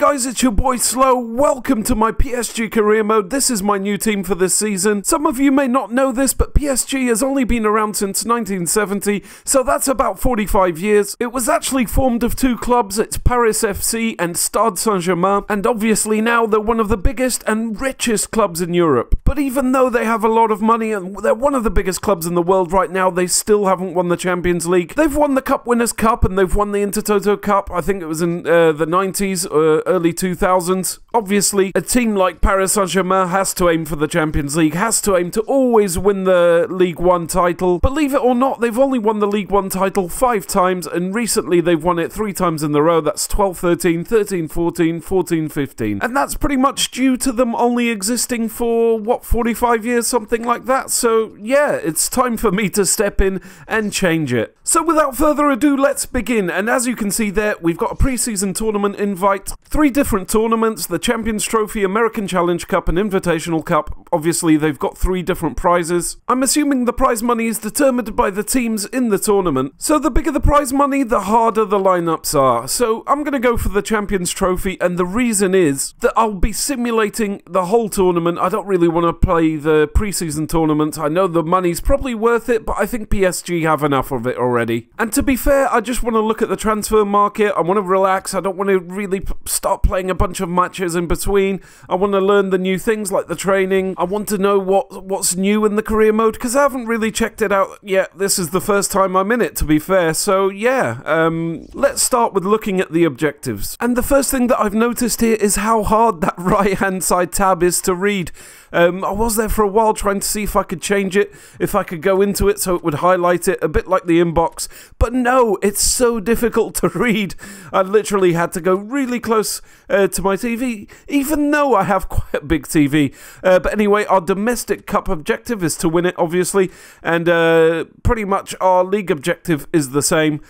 guys, it's your boy Slow. Welcome to my PSG Career Mode. This is my new team for this season. Some of you may not know this, but PSG has only been around since 1970, so that's about 45 years. It was actually formed of two clubs. It's Paris FC and Stade Saint-Germain, and obviously now they're one of the biggest and richest clubs in Europe. But even though they have a lot of money and they're one of the biggest clubs in the world right now, they still haven't won the Champions League. They've won the Cup Winners' Cup and they've won the Intertoto Cup. I think it was in the 90s or early 2000s. Obviously, a team like Paris Saint-Germain has to aim for the Champions League, has to aim to always win the League One title. Believe it or not, they've only won the League One title 5 times, and recently they've won it 3 times in a row. That's 12-13, 13-14, 14-15. And that's pretty much due to them only existing for, what, 45 years, something like that. So, yeah, it's time for me to step in and change it. So without further ado, let's begin. And as you can see there, we've got a pre-season tournament invite, 3 different tournaments, the Champions Trophy, American Challenge Cup and Invitational Cup. Obviously, they've got 3 different prizes. I'm assuming the prize money is determined by the teams in the tournament. So the bigger the prize money, the harder the lineups are. So I'm going to go for the Champions Trophy, and the reason is that I'll be simulating the whole tournament. I don't really want to play the pre-season tournament. I know the money's probably worth it, but I think PSG have enough of it already. And to be fair, I just want to look at the transfer market. I want to relax. I don't want to really start playing a bunch of matches in between. I want to learn the new things like the training. I want to know what's new in the career mode, because I haven't really checked it out yet. This is the first time I'm in it, to be fair. So yeah, let's start with looking at the objectives. And the first thing that I've noticed here is how hard that right-hand side tab is to read. I was there for a while trying to see if I could change it, if I could go into it so it would highlight it, a bit like the inbox. But no, it's so difficult to read. I literally had to go really close to my TV, even though I have quite a big TV. But anyway, our domestic cup objective is to win it, obviously. And pretty much our league objective is the same.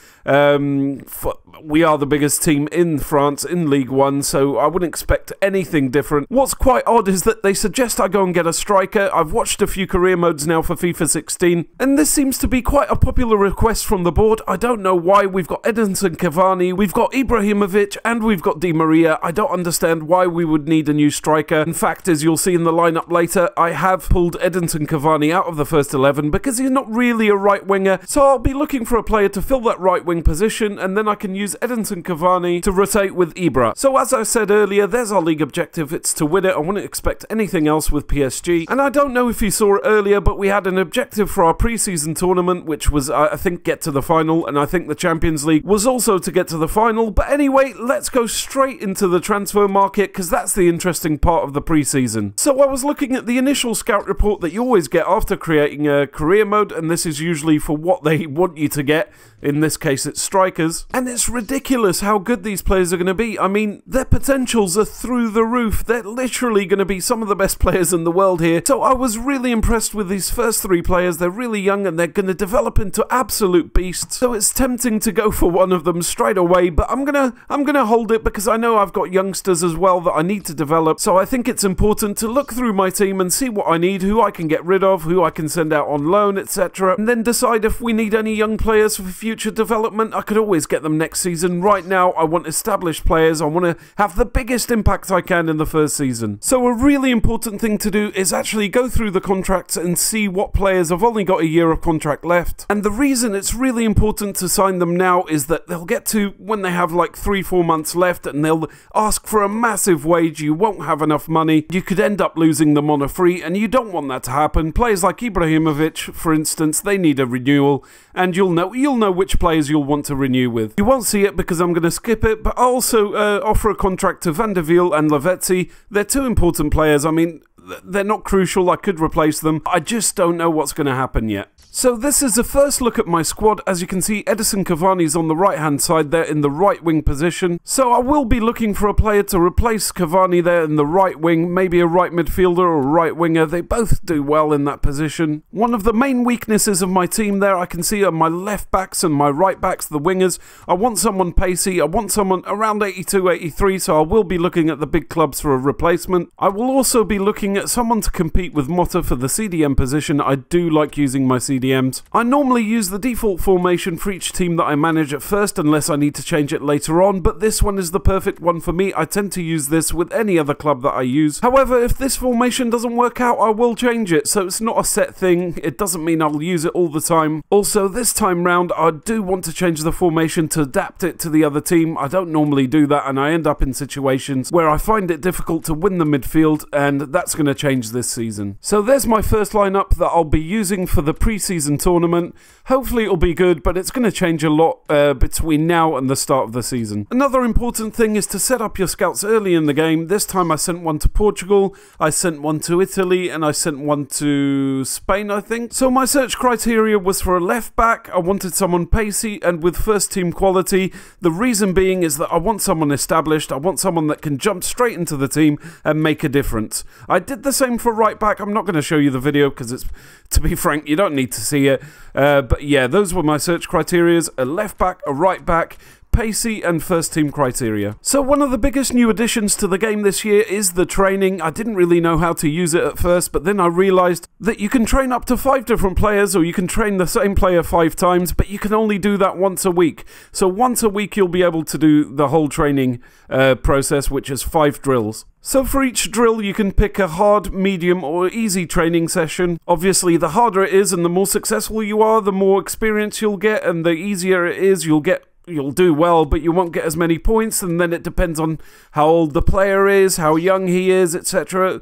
We are the biggest team in France in League One, so I wouldn't expect anything different. What's quite odd is that they suggest I go and get a striker. I've watched a few career modes now for FIFA 16, and this seems to be quite a popular request from the board. I don't know why. We've got Edinson Cavani, we've got Ibrahimovic, and we've got Di Maria. I don't understand why we would need a new striker. In fact, as you'll see in the lineup later, I have pulled Edinson Cavani out of the first 11 because he's not really a right winger, so I'll be looking for a player to fill that right wing position, and then I can use Edinson Cavani to rotate with Ibra. So as I said earlier, there's our league objective. It's to win it. I wouldn't expect anything else with PSG. And I don't know if you saw it earlier, but we had an objective for our pre-season tournament, which was, I think, get to the final, and I think the Champions League was also to get to the final. But anyway, let's go straight into the transfer market, because that's the interesting part of the pre-season. So I was looking at the initial scout report that you always get after creating a career mode, and this is usually for what they want you to get. In this case, it's strikers. And it's ridiculous how good these players are going to be. I mean, their potentials are through the roof. They're literally going to be some of the best players in the world here. So I was really impressed with these first 3 players. They're really young and they're going to develop into absolute beasts. So it's tempting to go for one of them straight away, but I'm gonna hold it because I know I've got youngsters as well that I need to develop. So I think it's important to look through my team and see what I need, who I can get rid of, who I can send out on loan, etc. And then decide if we need any young players for future development. I could always get them next season. Right now, I want established players. I want to have the biggest impact I can in the first season. So a really important thing to do is actually go through the contracts and see what players have only got a year of contract left. And the reason it's really important to sign them now is that they'll get to when they have like 3-4 months left and they'll ask for a massive wage. You won't have enough money. You could end up losing them on a free, and you don't want that to happen. Players like Ibrahimovic, for instance, they need a renewal, and you'll know which players you'll want to renew with. You won't see it because I'm going to skip it, but I'll also offer a contract to Van der Wiel and Lavezzi. They're 2 important players. I mean, they're not crucial. I could replace them. I just don't know what's going to happen yet. So this is the first look at my squad. As you can see, Edinson Cavani's on the right-hand side there in the right wing position. So I will be looking for a player to replace Cavani there in the right wing, maybe a right midfielder or a right winger. They both do well in that position. One of the main weaknesses of my team there I can see are my left backs and my right backs, the wingers. I want someone pacey. I want someone around 82, 83, so I will be looking at the big clubs for a replacement. I will also be looking at someone to compete with Motta for the CDM position, I do like using my CDMs. I normally use the default formation for each team that I manage at first unless I need to change it later on, but this one is the perfect one for me. I tend to use this with any other club that I use. However, if this formation doesn't work out, I will change it, so it's not a set thing. It doesn't mean I'll use it all the time. Also, this time round, I do want to change the formation to adapt it to the other team. I don't normally do that, and I end up in situations where I find it difficult to win the midfield, and that's going to change this season. So there's my first lineup that I'll be using for the pre-season tournament. Hopefully it'll be good, but it's going to change a lot between now and the start of the season. Another important thing is to set up your scouts early in the game. This time I sent one to Portugal, I sent one to Italy, and I sent one to Spain, I think. So my search criteria was for a left back. I wanted someone pacey and with first team quality. The reason being is that I want someone established. I want someone that can jump straight into the team and make a difference. I did the same for right back. I'm not going to show you the video because it's, to be frank, you don't need to see it. But yeah, those were my search criteria: a left back, a right back, pacey and first team criteria. So one of the biggest new additions to the game this year is the training. I didn't really know how to use it at first, but then I realized that you can train up to 5 different players, or you can train the same player 5 times, but you can only do that once a week. So once a week you'll be able to do the whole training process, which is 5 drills. So for each drill you can pick a hard, medium or easy training session. Obviously the harder it is and the more successful you are, the more experience you'll get, and the easier it is you'll do well, but you won't get as many points, and then it depends on how old the player is, how young he is, etc.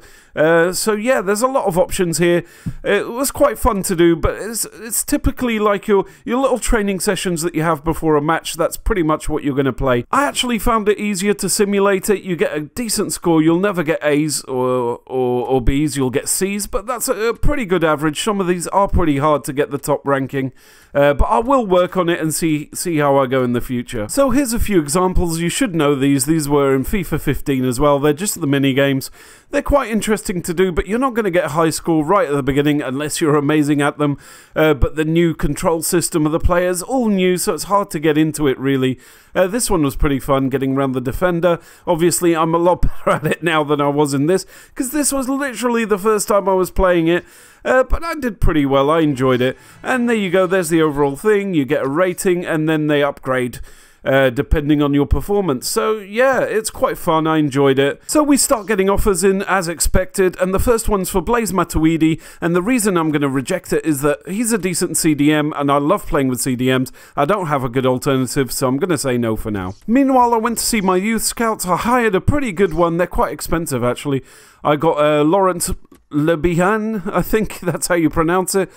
So yeah, there's a lot of options here. It was quite fun to do, but it's typically like your little training sessions that you have before a match. That's pretty much what you're going to play. I actually found it easier to simulate it. You get a decent score. You'll never get A's or B's. You'll get C's, but that's a pretty good average. Some of these are pretty hard to get the top ranking, but I will work on it and see how I go in the future. So here's a few examples. You should know these. These were in FIFA 15 as well. They're just the mini games. They're quite interesting to do, but you're not going to get a high score right at the beginning unless you're amazing at them. But the new control system of the players, all new, so it's hard to get into it really. This one was pretty fun, getting around the defender. Obviously, I'm a lot better at it now than I was in this, because this was literally the first time I was playing it. But I did pretty well. I enjoyed it. And there you go. There's the overall thing. You get a rating, and then they upgrade depending on your performance. So yeah, it's quite fun. I enjoyed it. So we start getting offers in as expected, and the first one's for Blaise Matuidi, and the reason I'm going to reject it is that he's a decent CDM, and I love playing with CDMs. I don't have a good alternative, so I'm going to say no for now. Meanwhile, I went to see my youth scouts. I hired a pretty good one. They're quite expensive, actually. I got Laurent Lebihan, I think that's how you pronounce it.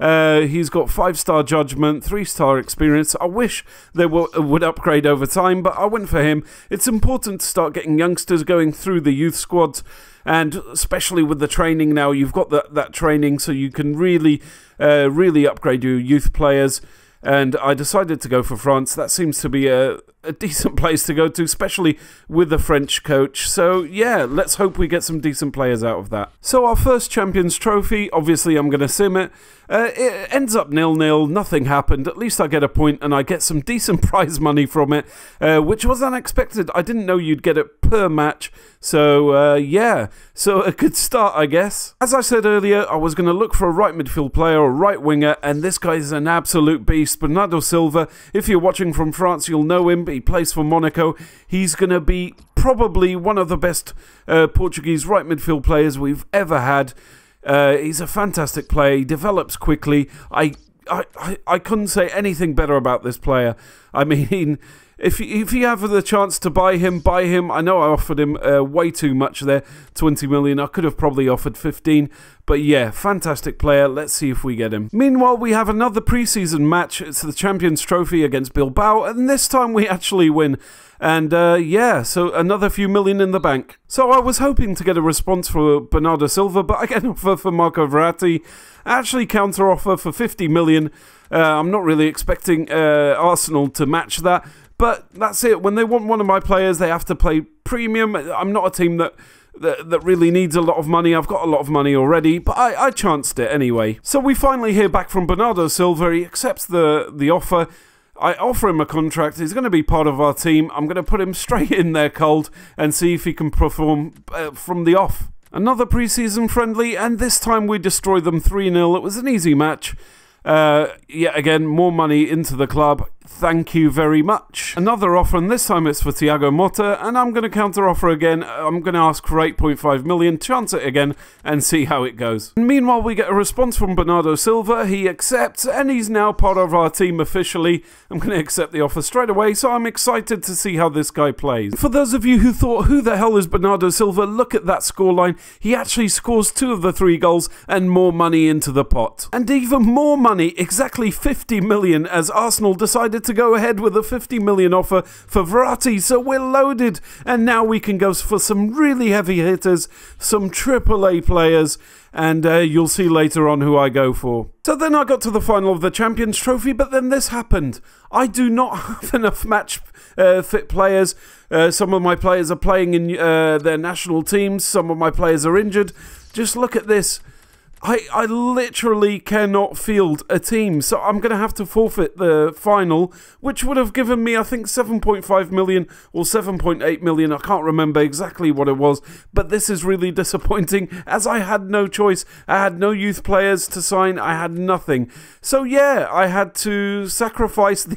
He's got 5-star judgment, 3-star experience. I wish they would upgrade over time, but I went for him. It's important to start getting youngsters going through the youth squads, and especially with the training now, you've got that training, so you can really upgrade your youth players. And I decided to go for France. That seems to be a decent place to go to, especially with the French coach. So yeah, let's hope we get some decent players out of that. So our first Champions Trophy, obviously I'm going to sim it. It ends up 0-0, nothing happened. At least I get a point and I get some decent prize money from it, which was unexpected. I didn't know you'd get it per match. So yeah, so a good start, I guess. As I said earlier, I was going to look for a right midfield player or right winger, and this guy is an absolute beast. Bernardo Silva, if you're watching from France, you'll know him. He plays for Monaco. He's going to be probably one of the best Portuguese right midfield players we've ever had. He's a fantastic player. He develops quickly. I couldn't say anything better about this player. I mean, if you have the chance to buy him, buy him. I know I offered him way too much there, 20 million. I could have probably offered 15. But yeah, fantastic player. Let's see if we get him. Meanwhile, we have another preseason match. It's the Champions Trophy against Bilbao, and this time we actually win. And yeah, so another few million in the bank. So I was hoping to get a response for Bernardo Silva, but I get an offer for Marco Verratti. Actually, counter offer for 50 million. I'm not really expecting Arsenal to match that, but that's it. When they want one of my players, they have to play premium. I'm not a team that really needs a lot of money. I've got a lot of money already, but I chanced it anyway. So we finally hear back from Bernardo Silva. He accepts the offer. I offer him a contract. He's going to be part of our team. I'm going to put him straight in there cold and see if he can perform from the off. Another pre-season friendly, and this time we destroyed them 3-0. It was an easy match. Yet again, more money into the club. Thank you very much. Another offer, and this time it's for Thiago Motta, and I'm going to counter offer again. I'm going to ask for 8.5 million, chance it again, and see how it goes. And meanwhile, we get a response from Bernardo Silva. He accepts, and he's now part of our team officially. I'm going to accept the offer straight away, so I'm excited to see how this guy plays. For those of you who thought, who the hell is Bernardo Silva? Look at that scoreline. He actually scores 2 of the 3 goals and more money into the pot. And even more money, exactly 50 million, as Arsenal decided to go ahead with a 50 million offer for Verratti, so we're loaded, and now we can go for some really heavy hitters, some AAA players, and you'll see later on who I go for. So then I got to the final of the Champions Trophy, but then this happened. I do not have enough match fit players. Some of my players are playing in their national teams, some of my players are injured. Just look at this. I literally cannot field a team, so I'm going to have to forfeit the final, which would have given me, I think, 7.5 million or 7.8 million. I can't remember exactly what it was, but this is really disappointing, as I had no choice. I had no youth players to sign. I had nothing. So yeah, I had to sacrifice the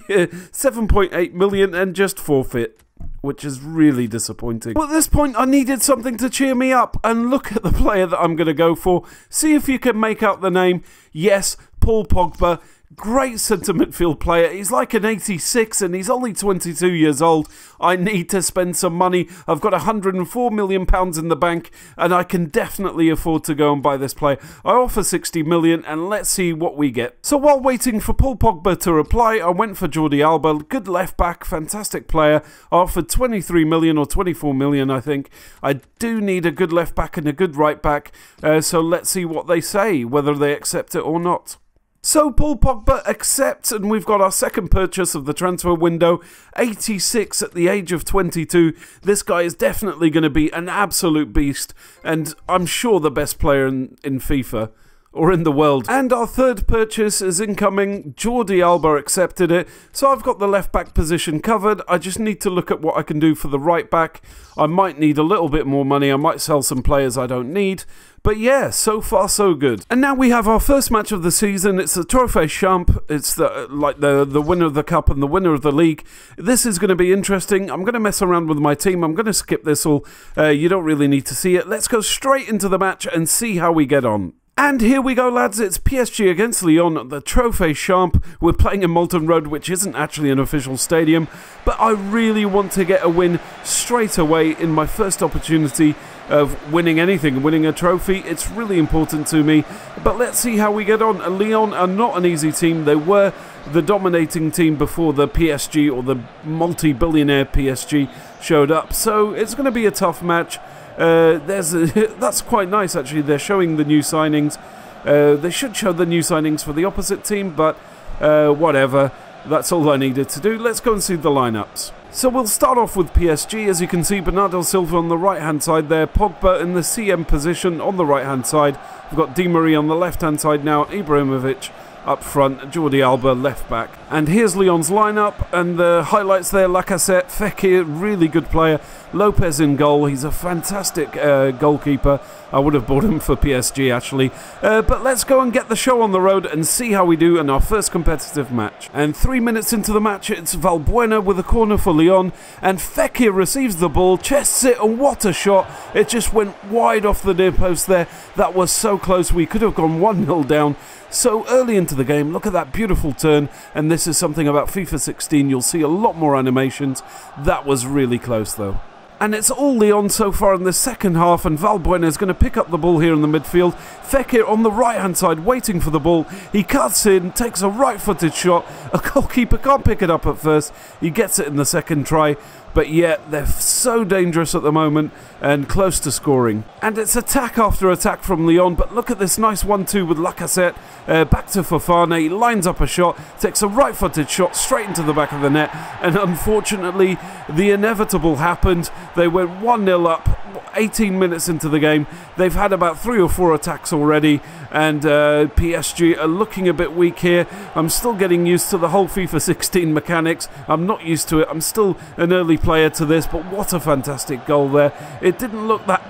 7.8 million and just forfeit, which is really disappointing. But at this point, I needed something to cheer me up, and look at the player that I'm going to go for. See if you can make out the name. Yes, Paul Pogba. Great centre midfield player. He's like an 86 and he's only 22 years old. I need to spend some money. I've got £104 million in the bank, and I can definitely afford to go and buy this player. I offer 60 million, and let's see what we get. So while waiting for Paul Pogba to reply, I went for Jordi Alba. Good left back, fantastic player. I offered 23 million or 24 million, I think. I do need a good left back and a good right back. So let's see what they say, whether they accept it or not. So Paul Pogba accepts, and we've got our second purchase of the transfer window. 86 at the age of 22. This guy is definitely going to be an absolute beast, and I'm sure the best player in FIFA. Or in the world. And our third purchase is incoming. Jordi Alba accepted it. So I've got the left back position covered. I just need to look at what I can do for the right back. I might need a little bit more money. I might sell some players I don't need. But yeah, so far so good. And now we have our first match of the season. It's the Trophée Champ. It's the winner of the cup and the winner of the league. This is going to be interesting. I'm going to mess around with my team. I'm going to skip this all. You don't really need to see it. Let's go straight into the match and see how we get on. And here we go, lads. It's PSG against Lyon, the Trophée Champ. We're playing in Molten Road, which isn't actually an official stadium, but I really want to get a win straight away in my first opportunity of winning anything, winning a trophy. It's really important to me, but let's see how we get on. Lyon are not an easy team. They were the dominating team before the PSG, or the multi-billionaire PSG, showed up, so it's going to be a tough match. That's quite nice, actually. They're showing the new signings. They should show the new signings for the opposite team, but whatever. That's all I needed to do. Let's go and see the lineups. So we'll start off with PSG. As you can see, Bernardo Silva on the right-hand side there, Pogba in the CM position on the right-hand side. We've got Di Maria on the left-hand side now, Ibrahimovic up front, Jordi Alba left back. And here's Lyon's lineup, and the highlights there: Lacazette, Fekir, really good player, Lopez in goal. He's a fantastic goalkeeper. I would have bought him for PSG, actually. But let's go and get the show on the road and see how we do in our first competitive match. And 3 minutes into the match, it's Valbuena with a corner for Lyon, and Fekir receives the ball, chests it, and what a shot. It just went wide off the near post there. That was so close. We could have gone 1-0 down so early into the game. Look at that beautiful turn, and this is something about FIFA 16. You'll see a lot more animations. That was really close, though. And it's all Lyon so far in the second half, and Valbuena is going to pick up the ball here in the midfield. Fekir on the right-hand side waiting for the ball. He cuts in, takes a right-footed shot. A goalkeeper can't pick it up at first. He gets it in the second try. But yet, they're so dangerous at the moment and close to scoring. And it's attack after attack from Lyon, but look at this nice 1-2 with Lacazette. Back to Fofana, he lines up a shot, takes a right-footed shot straight into the back of the net, and unfortunately, the inevitable happened. They went 1-0 up 18 minutes into the game. They've had about 3 or 4 attacks already, and PSG are looking a bit weak here. I'm still getting used to the whole FIFA 16 mechanics. I'm not used to it. I'm still an early player to this, but what a fantastic goal there. It didn't look that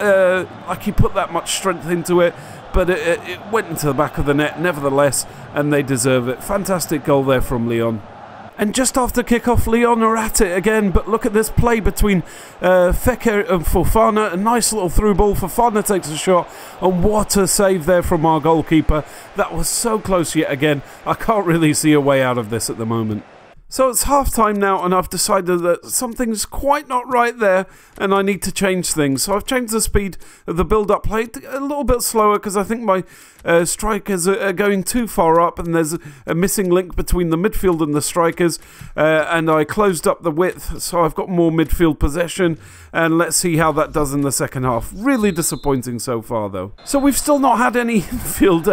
like he put that much strength into it, but it went into the back of the net nevertheless, and they deserve it. Fantastic goal there from Lyon. And just after kick-off, Lyon are at it again, but look at this play between Fekir and Fofana. A nice little through ball. Fofana takes a shot, and what a save there from our goalkeeper. That was so close yet again. I can't really see a way out of this at the moment. So it's half-time now, and I've decided that something's quite not right there, and I need to change things. So I've changed the speed of the build-up play a little bit slower, because I think my strikers are going too far up, and there's a missing link between the midfield and the strikers, and I closed up the width, so I've got more midfield possession, and let's see how that does in the second half. Really disappointing so far, though. So we've still not had any field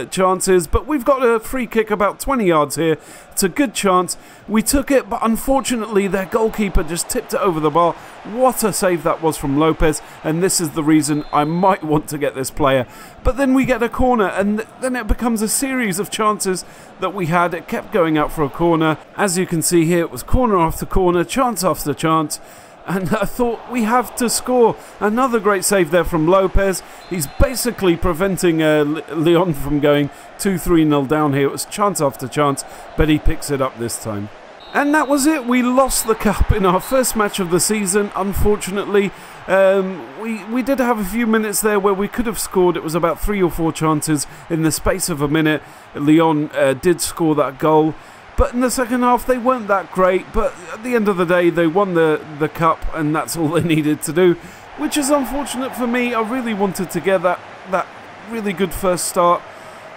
chances, but we've got a free kick about 20 yards here. It's a good chance. We took it, but unfortunately their goalkeeper just tipped it over the bar. What a save that was from Lopez, and this is the reason I might want to get this player. But then we get a corner, and then it becomes a series of chances that we had. It kept going out for a corner. As you can see here, it was corner after corner, chance after chance. And I thought, we have to score. Another great save there from Lopez. He's basically preventing Lyon from going 2-3-0 down here. It was chance after chance, but he picks it up this time. And that was it. We lost the cup in our first match of the season, unfortunately. We did have a few minutes there where we could have scored. It was about 3 or 4 chances in the space of a minute. Lyon did score that goal. But in the second half, they weren't that great. But at the end of the day, they won the cup, and that's all they needed to do, which is unfortunate for me. I really wanted to get that really good first start.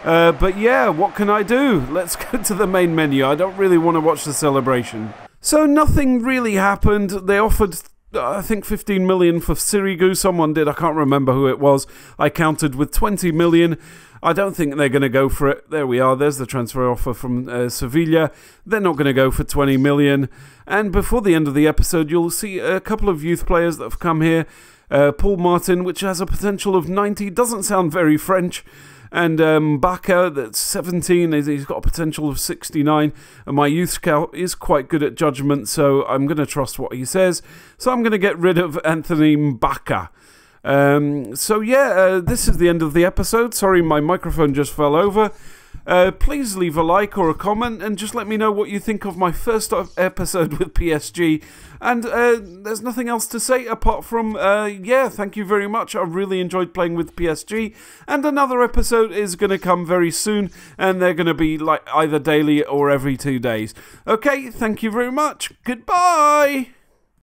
But yeah, what can I do? Let's go to the main menu. I don't really want to watch the celebration. So nothing really happened. They offered, I think, 15 million for Sirigu. Someone did. I can't remember who it was. I counted with 20 million. I don't think they're going to go for it. There we are. There's the transfer offer from Sevilla. They're not going to go for 20 million. And before the end of the episode, you'll see a couple of youth players that have come here. Paul Martin, which has a potential of 90. Doesn't sound very French. And Baka, that's 17, he's got a potential of 69. And my youth scout is quite good at judgment, so I'm going to trust what he says. So I'm going to get rid of Anthony Baka. So yeah, this is the end of the episode. Sorry, my microphone just fell over. Please leave a like or a comment and just let me know what you think of my first episode with PSG. And there's nothing else to say apart from, yeah, thank you very much. I really enjoyed playing with PSG. And another episode is going to come very soon, and they're going to be like either daily or every 2 days. Okay, thank you very much. Goodbye.